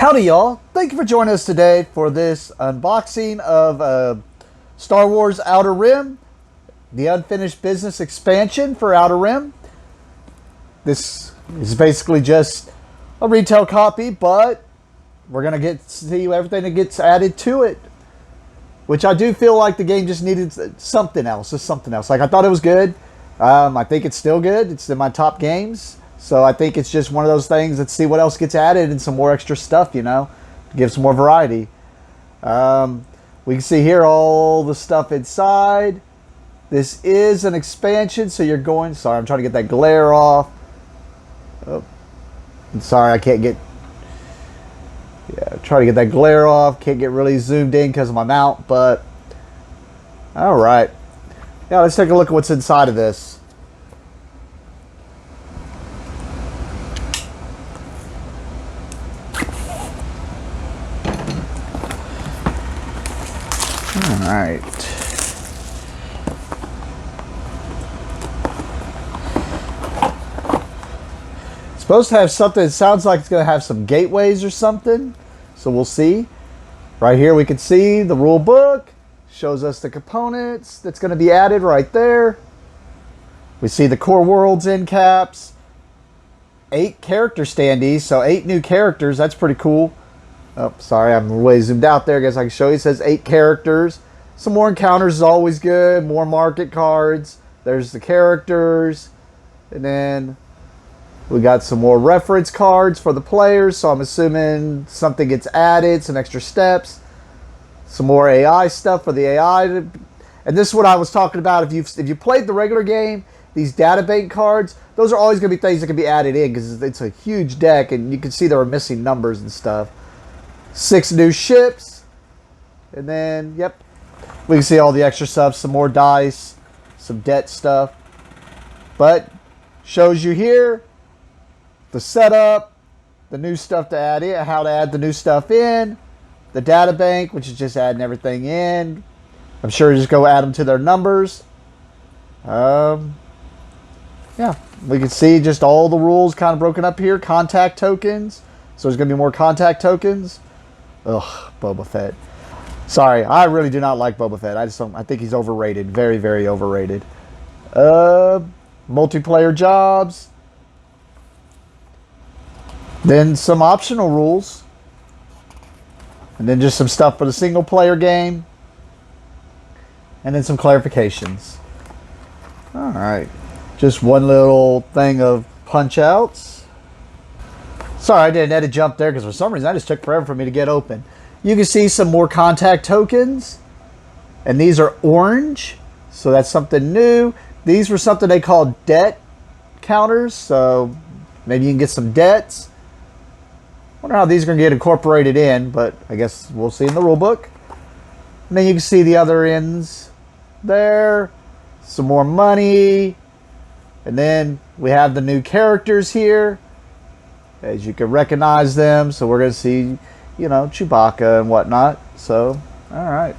Howdy y'all, thank you for joining us today for this unboxing of Star Wars Outer Rim, the unfinished business expansion for Outer Rim. This is basically just a retail copy, but we're going to see everything that gets added to it. Which I do feel like the game just needed something else, Like, I thought it was good. I think it's still good. It's in my top games. So I think it's just one of those things. Let's see what else gets added and some more extra stuff, to give some more variety. We can see here all the stuff inside. This is an expansion, so you're going... Sorry, I'm trying to get that glare off. Oh, I'm sorry, I can't get... Yeah, try to get that glare off. Can't get really zoomed in because of my mount, but... Alright. Yeah, let's take a look at what's inside of this. Alright. It's supposed to have something. It sounds like it's going to have some gateways or something. So we'll see. Right here we can see the rule book. Shows us the components that's going to be added right there. We see the core worlds end caps. 8 character standees. So 8 new characters. That's pretty cool. Oh, sorry, I'm way zoomed out there. I guess I can show you. It says 8 characters. Some more encounters is always good. More market cards. There's the characters. And then we got some more reference cards for the players. So I'm assuming something gets added. Some extra steps. Some more AI stuff for the AI. And this is what I was talking about. If you played the regular game, these data bank cards, those are always going to be things that can be added in. Because it's a huge deck. And you can see there are missing numbers and stuff. 6 new ships. And then, yep. We can see all the extra stuff. Some more dice. Some debt stuff. But shows you here the setup. The new stuff to add in. How to add the new stuff in. The data bank, which is just adding everything in. I'm sure you just go add them to their numbers. Yeah. We can see just all the rules kind of broken up here. Contact tokens. So there's going to be more contact tokens. Ugh, Boba Fett. Sorry, I really do not like Boba Fett. I think he's overrated. Very, very overrated. Multiplayer jobs. Then some optional rules. And then just some stuff for the single player game. And then some clarifications. Alright. Just one little thing of punch outs. Sorry, I didn't edit jump there because for some reason that just took forever for me to get open. You can see some more contact tokens. And these are orange. So that's something new. These were something they called debt counters. So maybe you can get some debts. Wonder how these are going to get incorporated in. But I guess we'll see in the rule book. And then you can see the other ends there. Some more money. And then we have the new characters here. As you can recognize them. So we're going to see, Chewbacca and whatnot. So, alright.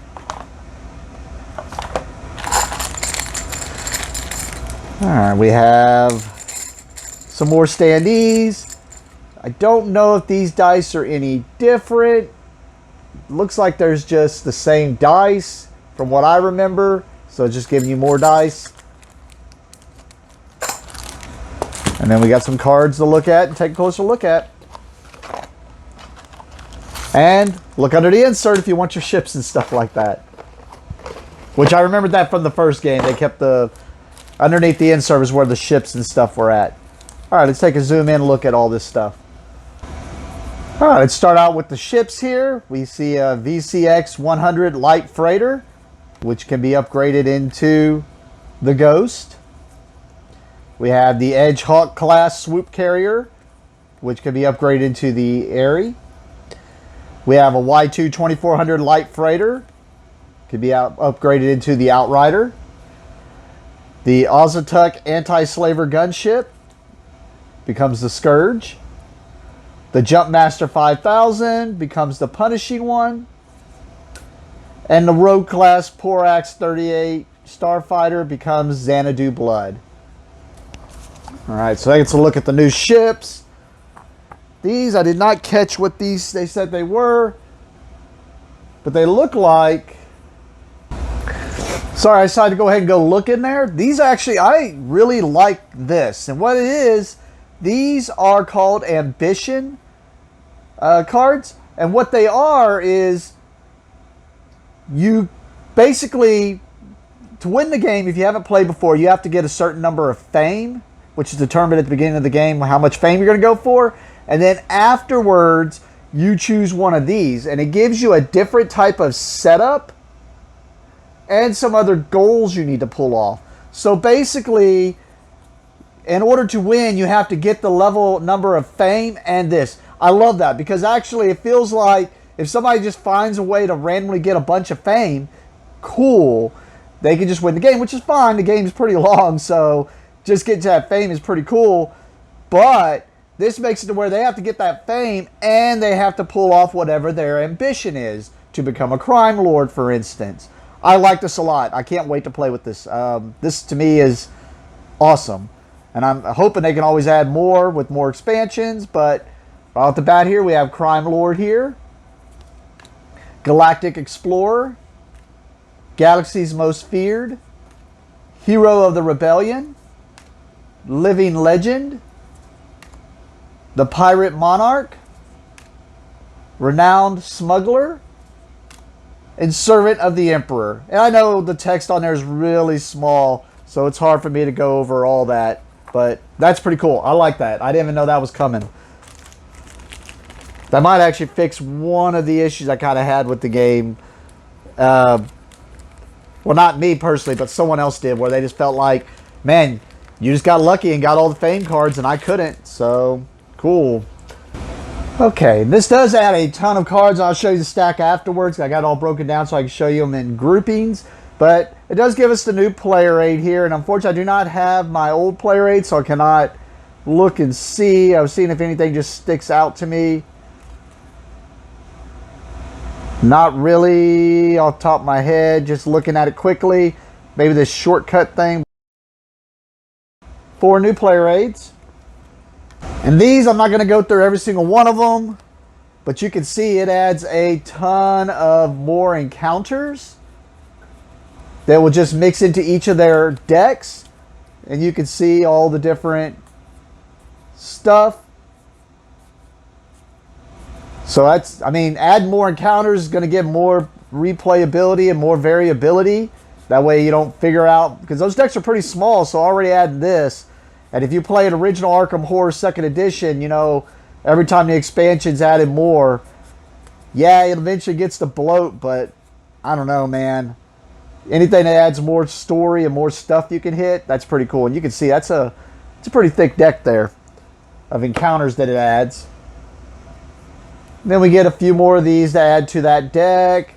Alright, we have some more standees. I don't know if these dice are any different. Looks like there's just the same dice from what I remember. So just giving you more dice. And then we got some cards to look at and take a closer look at. And look under the insert if you want your ships and stuff like that. Which I remembered that from the first game. They kept underneath the insert is where the ships and stuff were at. Alright, let's take a zoom in and look at all this stuff. Alright, let's start out with the ships here. We see a VCX 100 light freighter, which can be upgraded into the Ghost. We have the Edge Hawk class swoop carrier, which can be upgraded into the Airy. We have a Y2 2400 light freighter, can be upgraded into the Outrider. The Auzituck anti-slaver gunship becomes the Scourge. The Jumpmaster 5000 becomes the Punishing One. And the Rogue class Porax 38 Starfighter becomes Xanadu Blood. Alright, so let's look at the new ships. These, I did not catch what these they said they were, but they look like... Sorry, I decided to go ahead and go look in there. These actually, I really like this. And what it is, these are called Ambition cards. And what they are is, you basically, to win the game, if you haven't played before, you have to get a certain number of fame, which is determined at the beginning of the game how much fame you're going to go for. And then afterwards, you choose one of these. And it gives you a different type of setup and some other goals you need to pull off. So basically, in order to win, you have to get the level number of fame and this. I love that because actually it feels like if somebody just finds a way to randomly get a bunch of fame, cool, they can just win the game, which is fine. The game's pretty long, so just getting to that fame is pretty cool. But this makes it to where they have to get that fame and they have to pull off whatever their ambition is to become a crime lord, for instance. I like this a lot. I can't wait to play with this. This, to me, is awesome. And I'm hoping they can always add more with more expansions. But right off the bat here, we have Crime Lord here. Galactic Explorer. Galaxy's Most Feared. Hero of the Rebellion. Living Legend. The Pirate Monarch. Renowned Smuggler. And Servant of the Emperor. And I know the text on there is really small, so it's hard for me to go over all that. But that's pretty cool. I like that. I didn't even know that was coming. That might actually fix one of the issues I kind of had with the game. Well, not me personally, but someone else did, where they just felt like, man, you just got lucky and got all the fame cards, and I couldn't. So, cool. Okay, this does add a ton of cards. I'll show you the stack afterwards. I got it all broken down so I can show you them in groupings. But it does give us the new player aid here. And unfortunately, I do not have my old player aid, so I cannot look and see. I was seeing if anything just sticks out to me. Not really off the top of my head. Just looking at it quickly. Maybe this shortcut thing. 4 new player aids. And these, I'm not going to go through every single one of them, but you can see it adds a ton of more encounters that will just mix into each of their decks. And you can see all the different stuff. So that's, I mean, add more encounters is going to give more replayability and more variability. That way you don't figure out, because those decks are pretty small, so already adding this. And if you play an original Arkham Horror 2nd Edition, you know, every time the expansion's added more, yeah, it eventually gets to bloat, but I don't know, man. Anything that adds more story and more stuff you can hit, that's pretty cool. And you can see it's a pretty thick deck there of encounters that it adds. And then we get a few more of these to add to that deck.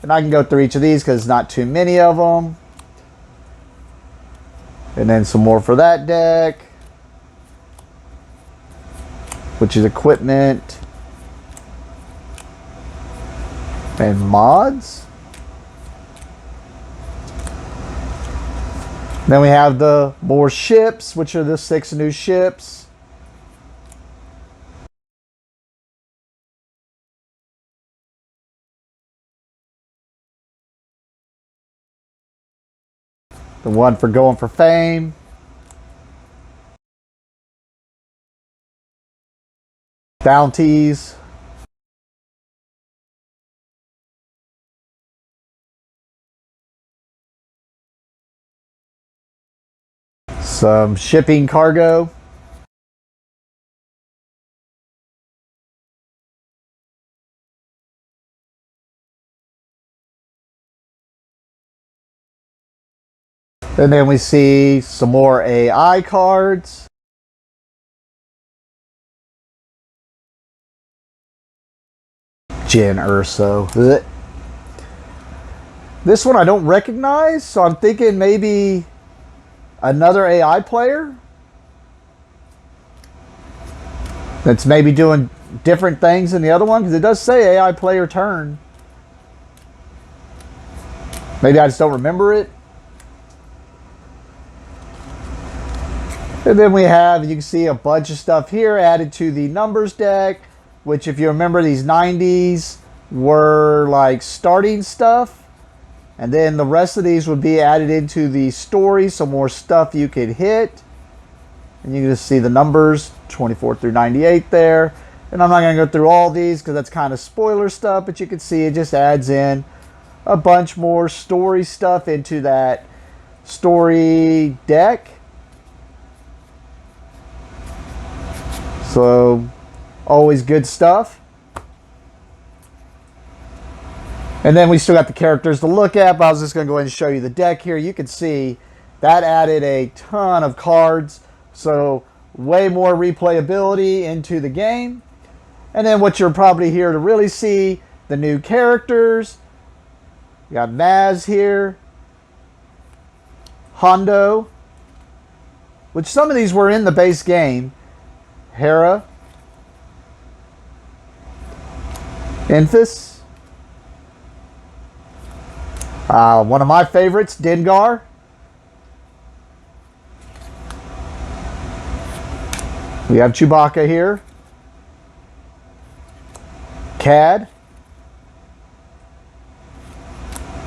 And I can go through each of these because there's not too many of them. And then some more for that deck, which is equipment and mods. Then we have the more ships, which are the 6 new ships. The one for going for fame. Bounties. Some shipping cargo. And then we see some more AI cards. Jyn Erso. Blech. This one I don't recognize, so I'm thinking maybe another AI player that's maybe doing different things than the other one, because it does say AI player turn. Maybe I just don't remember it. And then we have, you can see a bunch of stuff here added to the numbers deck, which if you remember, these 90s were like starting stuff. And then the rest of these would be added into the story, some more stuff you could hit. And you can just see the numbers, 24 through 98 there. And I'm not going to go through all these because that's kind of spoiler stuff, but you can see it just adds in a bunch more story stuff into that story deck. So, always good stuff. And then we still got the characters to look at, but I was just going to go ahead and show you the deck here. You can see that added a ton of cards, so way more replayability into the game. And then what you're probably here to really see, the new characters. You got Maz here, Hondo, which some of these were in the base game, Hera, Enfys, one of my favorites, Dengar, we have Chewbacca here, Cad,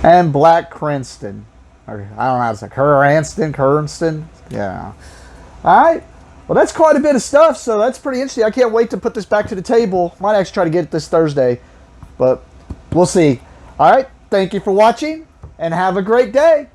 and Black Cranston. Or, I don't know how to say, Kernston. Yeah. All right. Well, that's quite a bit of stuff, so that's pretty interesting. I can't wait to put this back to the table. Might actually try to get it this Thursday, but we'll see. All right. Thank you for watching, and have a great day.